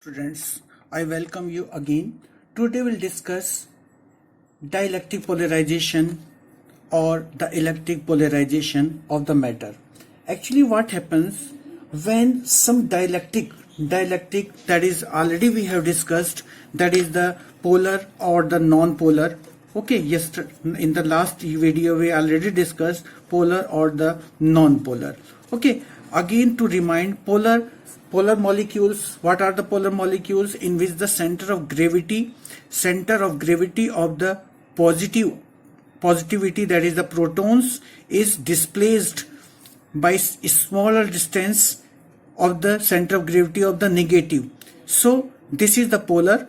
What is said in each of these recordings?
Students, I welcome you again. Today we'll discuss dielectric polarization or the electric polarization of the matter. Actually, what happens when some dielectric that is already we have discussed, that is the polar or the non-polar. Okay, yesterday in the last video we already discussed polar or the non-polar. Okay, again to remind, polar molecules, what are the polar molecules? In which the center of gravity of the positivity, that is the protons, is displaced by smaller distance of the center of gravity of the negative. So this is the polar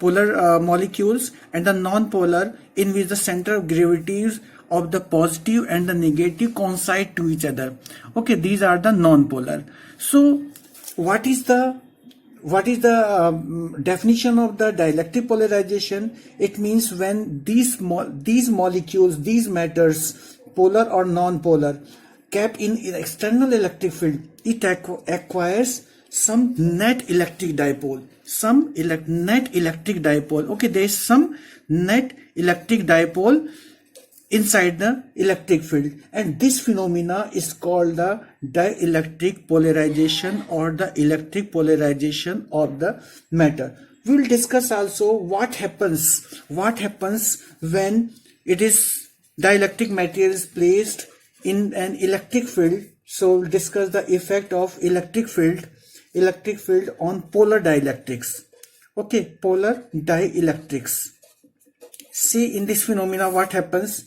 molecules, and the non-polar, in which the center of gravities of the positive and the negative coincide to each other. Okay, these are the non-polar. So what is the definition of the dielectric polarization? It means when these molecules, these matters, polar or non-polar, kept in external electric field, it acquires some net electric dipole. Net electric dipole. Okay, there is some net electric dipole inside the electric field, and this phenomena is called the dielectric polarization or the electric polarization of the matter. We will discuss also what happens when it is dielectric material is placed in an electric field. So we'll discuss the effect of electric field on polar dielectrics. Okay, polar dielectrics. See, in this phenomena what happens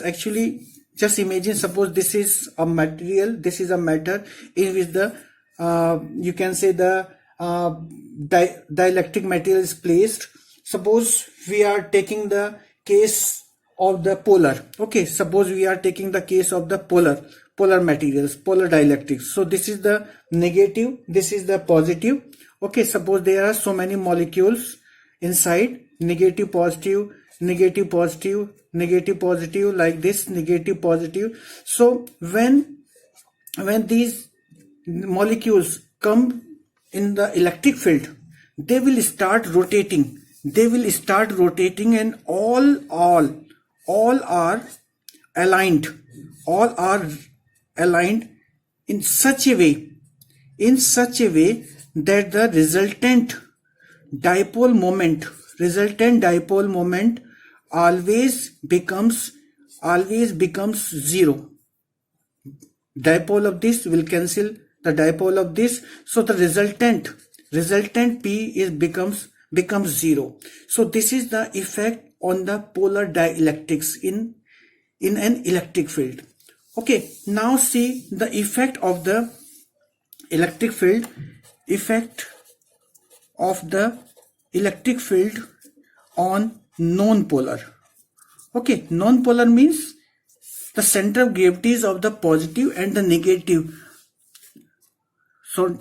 actually, just imagine, suppose this is a material, this is a matter in which the you can say the dielectric material is placed. Suppose we are taking the case of the polar. Okay, suppose we are taking the case of the polar materials, polar dielectrics. So this is the negative, this is the positive. Okay, suppose there are so many molecules inside, negative, positive, negative, positive, negative, positive, like this, negative, positive. So when these molecules come in the electric field, they will start rotating, and all are aligned in such a way that the resultant dipole moment always becomes zero. Dipole of this will cancel the dipole of this, so the resultant P becomes zero. So this is the effect on the polar dielectrics in an electric field. Okay, now see the effect of the electric field on non-polar. Okay, non-polar means the center of gravities of the positive and the negative so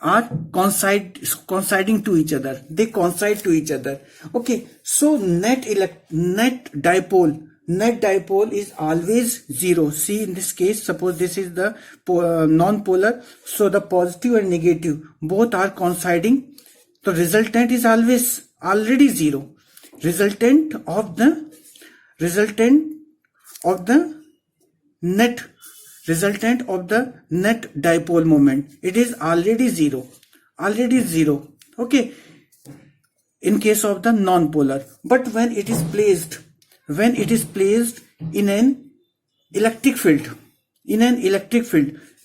are coinciding to each other. They coincide to each other. Okay, so net dipole is always zero. See, in this case, suppose this is the non-polar, so the positive and negative both are coinciding. The resultant is always already zero. Resultant of the net dipole moment, it is already zero. Okay, in case of the non-polar. But when it is placed in an electric field,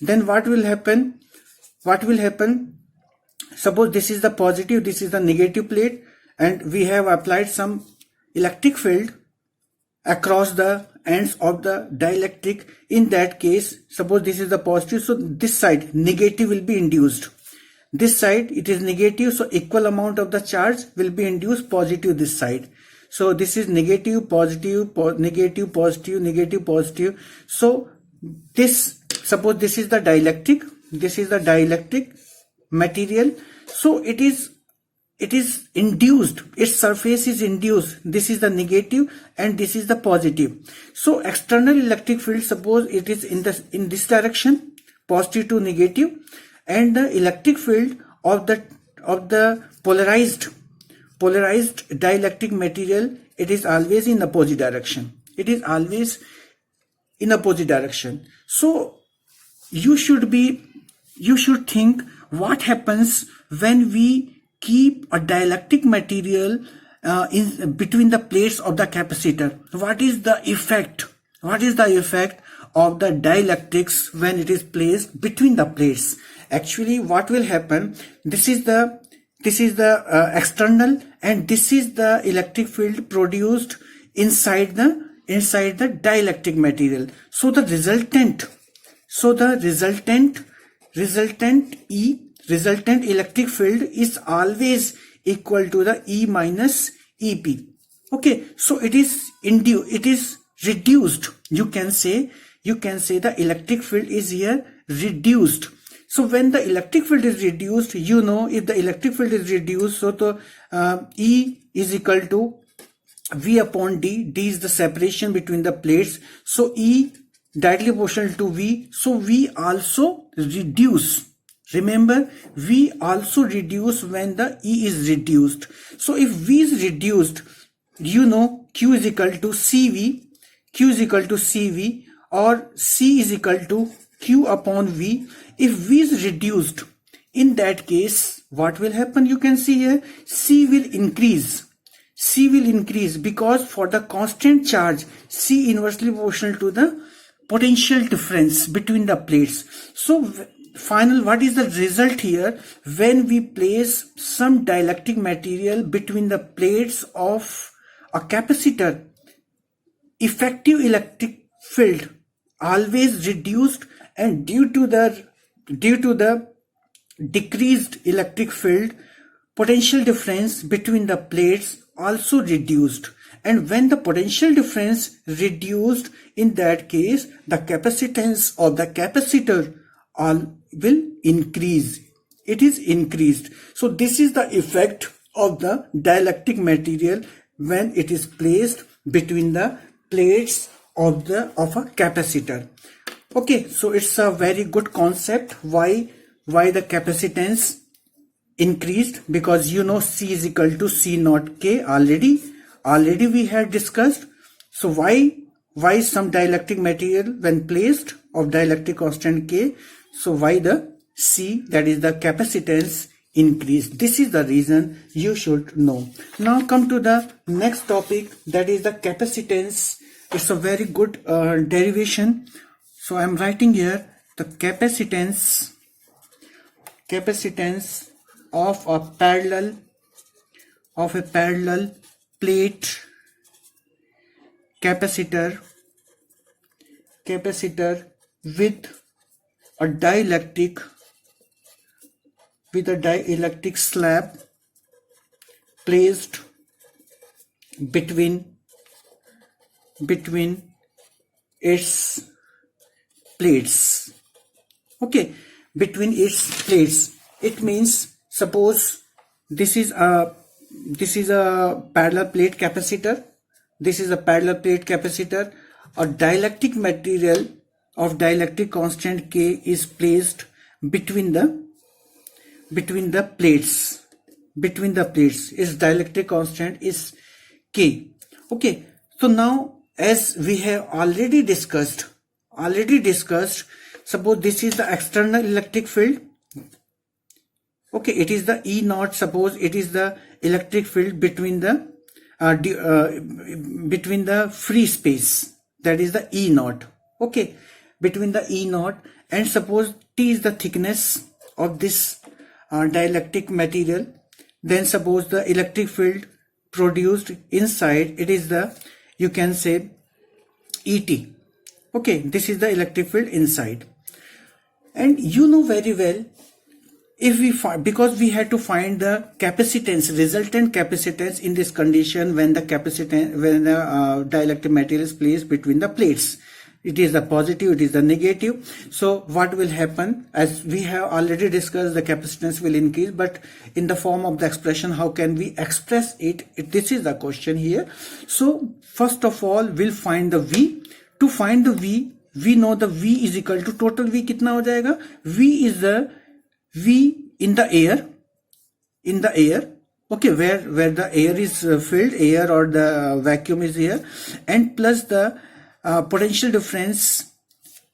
then what will happen? Suppose this is the positive, this is the negative plate, and we have applied some electric field across the ends of the dielectric. In that case, suppose this is the positive, so this side negative will be induced. This side it is negative, so equal amount of the charge will be induced positive this side. So this is negative, positive, negative, positive, negative, positive. So this, suppose this is the dielectric material. So it is induced, its surface is induced. This is the negative and this is the positive. So external electric field, suppose it is in this direction, positive to negative, and the electric field of the polarized dielectric material, it is always in opposite direction. It is always in opposite direction. So you should think what happens when we keep a dielectric material in between the plates of the capacitor. What is the effect of the dielectrics when it is placed between the plates? Actually, what will happen, this is the external, and this is the electric field produced inside the dielectric material. So the resultant electric field is always equal to the E minus EP. Okay, so it is reduced. You can say the electric field is here reduced. So when the electric field is reduced, if the electric field is reduced, so the E is equal to V upon D. D is the separation between the plates. So E directly proportional to V. So V also reduce. Remember, V also reduce when the E is reduced. So if V is reduced, Q is equal to CV. Q is equal to CV, or C is equal to Q upon V. If V is reduced, in that case, what will happen? You can see here, C will increase. C will increase because for the constant charge, C inversely proportional to the potential difference between the plates. So what is the result here? When we place some dielectric material between the plates of a capacitor, effective electric field always reduced, and due to the decreased electric field, potential difference between the plates also reduced. And when the potential difference reduced, in that case the capacitance of the capacitor will increase. It is increased. So this is the effect of the dielectric material when it is placed between the plates of a capacitor. Okay, so it's a very good concept. Why the capacitance increased? Because C is equal to C naught K already we had discussed. So why some dielectric material when placed of dielectric constant K? So why the C, that is the capacitance, increased? This is the reason you should know. Now come to the next topic, that is the capacitance. It's a very good derivation. So I'm writing here the capacitance of a parallel plate capacitor with a dielectric slab placed between its plates. Okay, between its plates. It means, suppose this is a parallel plate capacitor. This is a parallel plate capacitor. A dielectric material of dielectric constant K is placed between the plates. Its dielectric constant is K. Okay, so now as we have already discussed, suppose this is the external electric field. Okay, it is the E naught. Suppose it is the electric field between the free space, that is the E naught. Okay, between the E naught, and suppose T is the thickness of this dielectric material. Then suppose the electric field produced inside, it is the, you can say, ET. Okay, this is the electric field inside. And you know very well, if we find, because we had to find the capacitance, resultant capacitance in this condition when the dielectric material is placed between the plates. It is the positive, it is the negative. So what will happen? As we have already discussed, the capacitance will increase, but in the form of the expression, how can we express it? This is the question here. So first of all, we'll find the V. To find the V, we know the V is equal to total V. कितना हो जाएगा? V is the V in the air. in the air, okay, where the air is filled, air or the vacuum is here, and plus the potential difference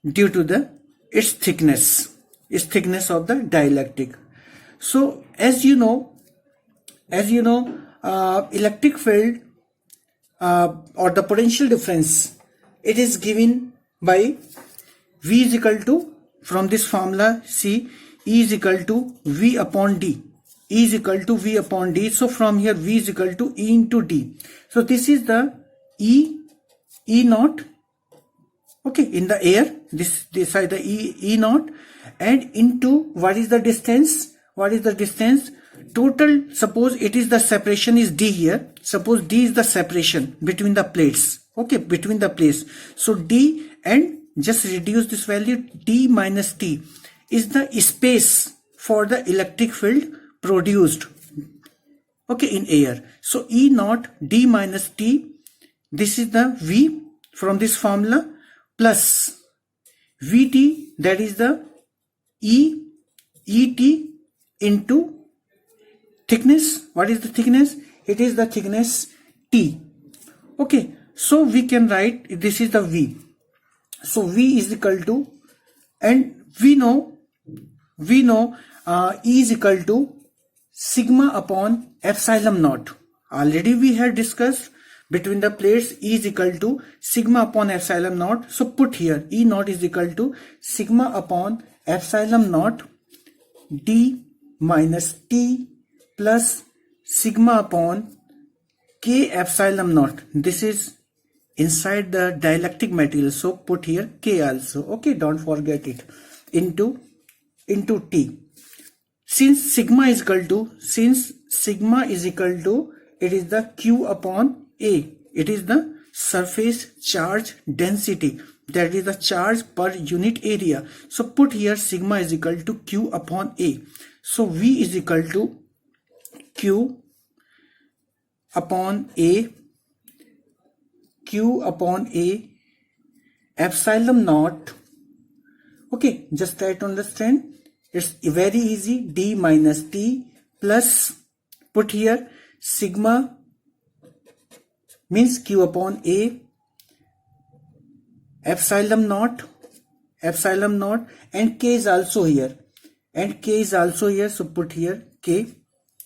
due to the its thickness of the dielectric. So as you know, electric field or the potential difference, it is given by V is equal to, from this formula, see, E is equal to V upon D. E is equal to V upon D. So from here V is equal to E into D. So this is the E naught. Okay, in the air, this side the E naught, and into what is the distance? What is the distance? Total, suppose it is the separation is D here. Suppose D is the separation between the plates. Okay, between the plates. So D, and just reduce this value, D minus T is the space for the electric field produced, okay, in air. So E naught D minus T, this is the V from this formula, plus Vt, that is the Et into thickness. What is the thickness? It is the thickness T. Okay, so we can write this is the V. So V is equal to, and we know E is equal to sigma upon epsilon naught. Already we had discussed between the plates, E is equal to sigma upon epsilon naught. So put here E naught is equal to sigma upon epsilon naught D minus T plus sigma upon K epsilon naught. This is inside the dielectric material, so put here K also. Okay, don't forget it, into T. Since sigma is equal to, it is the Q upon A. It is the surface charge density, that is the charge per unit area. So put here sigma is equal to Q upon A. So V is equal to Q upon A epsilon naught. Okay, just try to understand. It's very easy. D minus T plus, put here sigma means Q upon A epsilon naught, and K is also here, so put here K.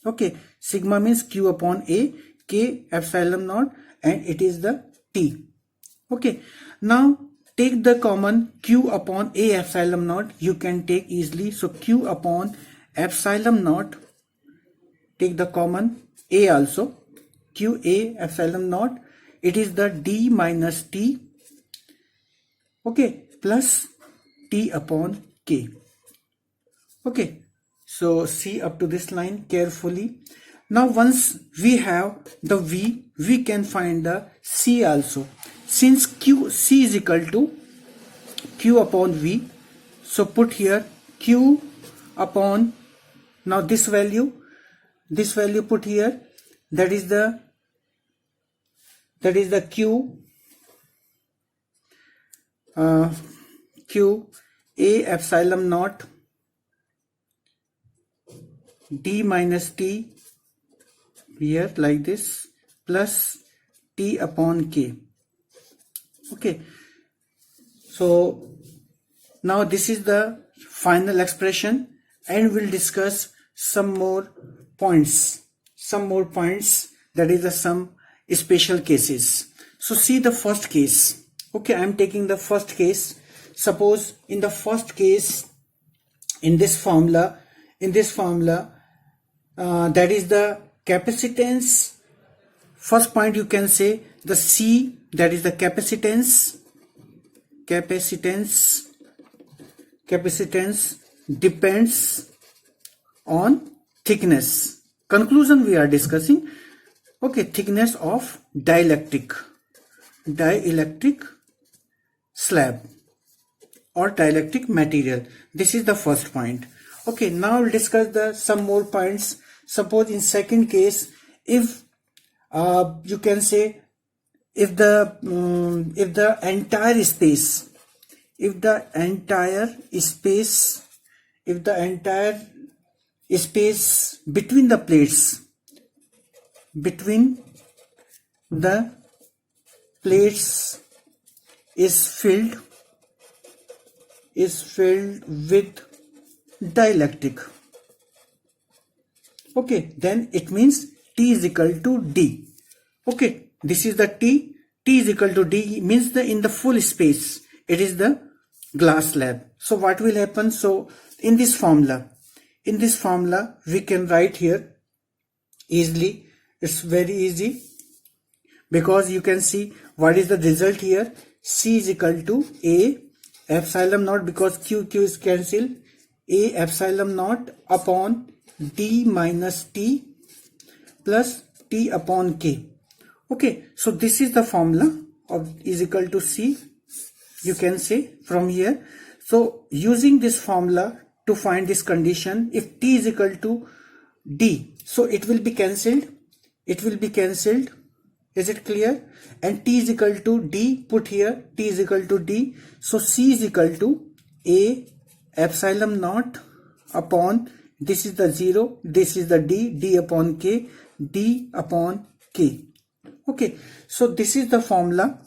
Okay, sigma means Q upon A, K epsilon naught, and it is the T. Okay, now take the common Q upon A epsilon naught, you can take easily. So Q upon epsilon naught, take the common A also, Q A epsilon naught, it is the D minus T, okay, plus T upon K. Okay, so see up to this line carefully. Now once we have the V, we can find the C also. Since C is equal to Q upon V, so put here Q upon, now this value put here, that is the Q A epsilon naught D minus T here like this, plus T upon K. Okay, so now this is the final expression, and we'll discuss some more points, that is some special cases. So see the first case. Okay, I am taking the first case. Suppose in the first case, in this formula, that is the capacitance. First point you can say the C, that is the capacitance depends on thickness. Conclusion we are discussing, okay, thickness of dielectric slab or dielectric material. This is the first point. Okay, now we'll discuss some more points. Suppose in second case, if you can say, if the entire space space between the plates, is filled with dielectric. Okay, then it means T is equal to D. Okay, this is the T is equal to D means in the full space it is the glass slab. So what will happen? So in this formula we can write here easily. It's very easy because you can see what is the result here. C is equal to A epsilon naught, because Q is cancelled, A epsilon naught upon D minus T plus T upon K. Okay, so this is the formula of is equal to C, you can say from here. So using this formula to find this condition, if T is equal to D, so it will be cancelled. Is it clear? And T is equal to D, put here T is equal to D. So C is equal to A epsilon naught upon, this is the 0, this is the D upon K, D upon K. Okay, so this is the formula,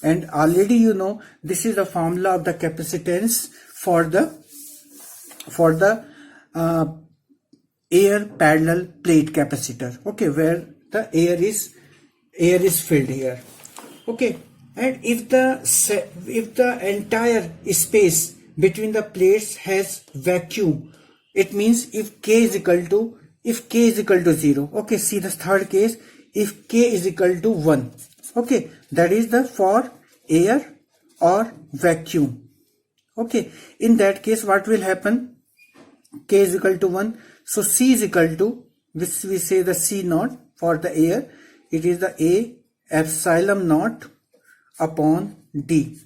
and already you know this is the formula of the capacitance for the air parallel plate capacitor. Okay, where the air is filled here. Okay, and if the entire space between the plates has vacuum, it means if K is equal to 0. Okay, see the third case, if K is equal to 1. Okay, that is the for air or vacuum. Okay, in that case what will happen? K is equal to 1. So C is equal to, which we say the C naught for the air, it is the A epsilon naught upon D.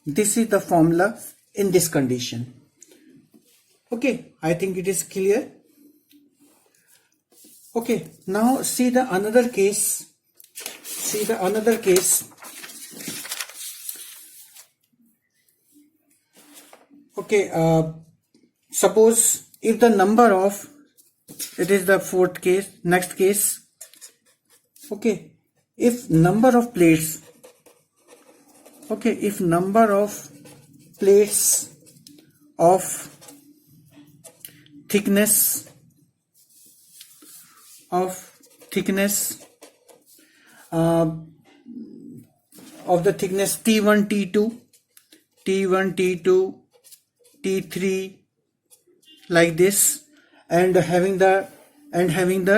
This is the formula in this condition. Okay, I think it is clear. Okay, now see the another case. Okay, suppose if the number of, it is the fourth case, next case. Okay, if number of plates, of thickness of the thickness T1, T2, T3 like this, and having the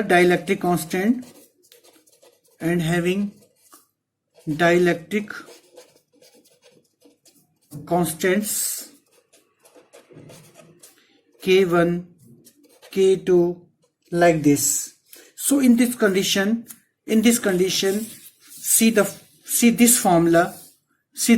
dielectric constant constants K1, K2 like this. So in this condition, see this formula, C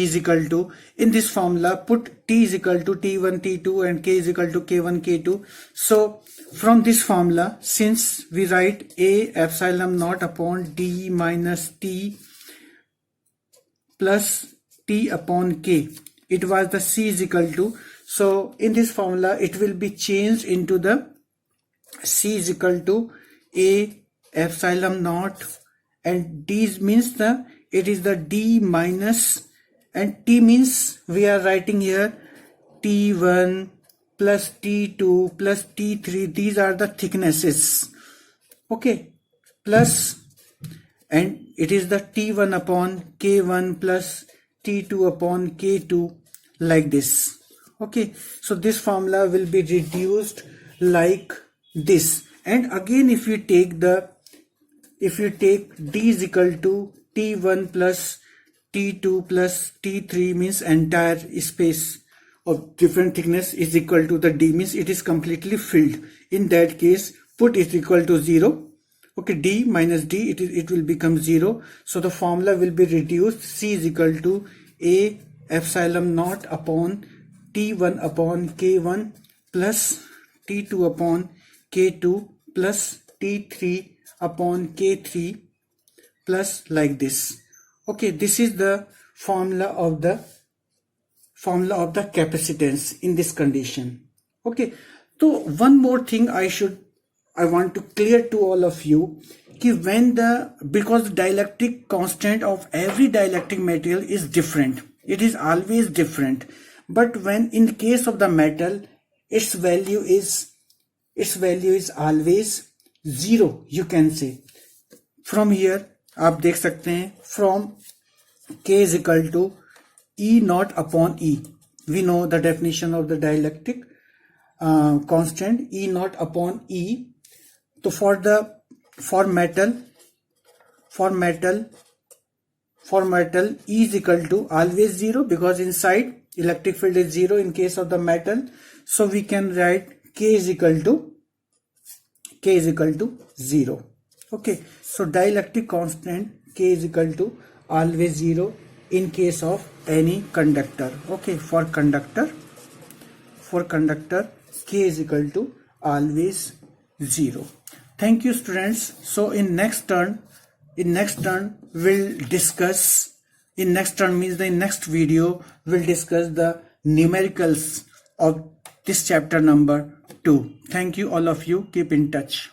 is equal to, in this formula put T is equal to T1, T2 and K is equal to K1, K2. So from this formula, since we write A epsilon naught upon D minus T plus T upon K, it was the C is equal to, so in this formula it will be changed into the C is equal to A epsilon naught, and D means it is the D minus, and T means we are writing here T1 plus T2 plus T3, these are the thicknesses. Okay, plus, and it is the T1 upon K1 plus T2 upon K2 like this. Okay, so this formula will be reduced like this. And again, if you take D is equal to T1 plus T2 plus T3, means entire space of different thickness is equal to the D, means it is completely filled. In that case, put is equal to 0. Okay, D minus D, it will become 0. So the formula will be reduced. C is equal to A epsilon naught upon T1 upon K1 plus T2 upon K2 plus T3 upon K3 plus like this. Okay, this is the formula of the capacitance in this condition. Okay, so one more thing I want to clear to all of you कि because the dielectric constant of every dielectric material is different, it is always different, but when in case of the metal its value is always zero, you can say. From here आप देख सकते हैं, from K is equal to E naught upon E. We know the definition of the dielectric constant, E naught upon E. So for metal E is equal to always zero, because inside electric field is zero in case of the metal. So we can write K is equal to 0. Okay, so dielectric constant K is equal to always 0 in case of any conductor. Okay, for conductor K is equal to always 0. Thank you, students. So in next turn we'll discuss, in next turn means the next video we'll discuss the numericals of this chapter number 2. Thank you all of you. Keep in touch.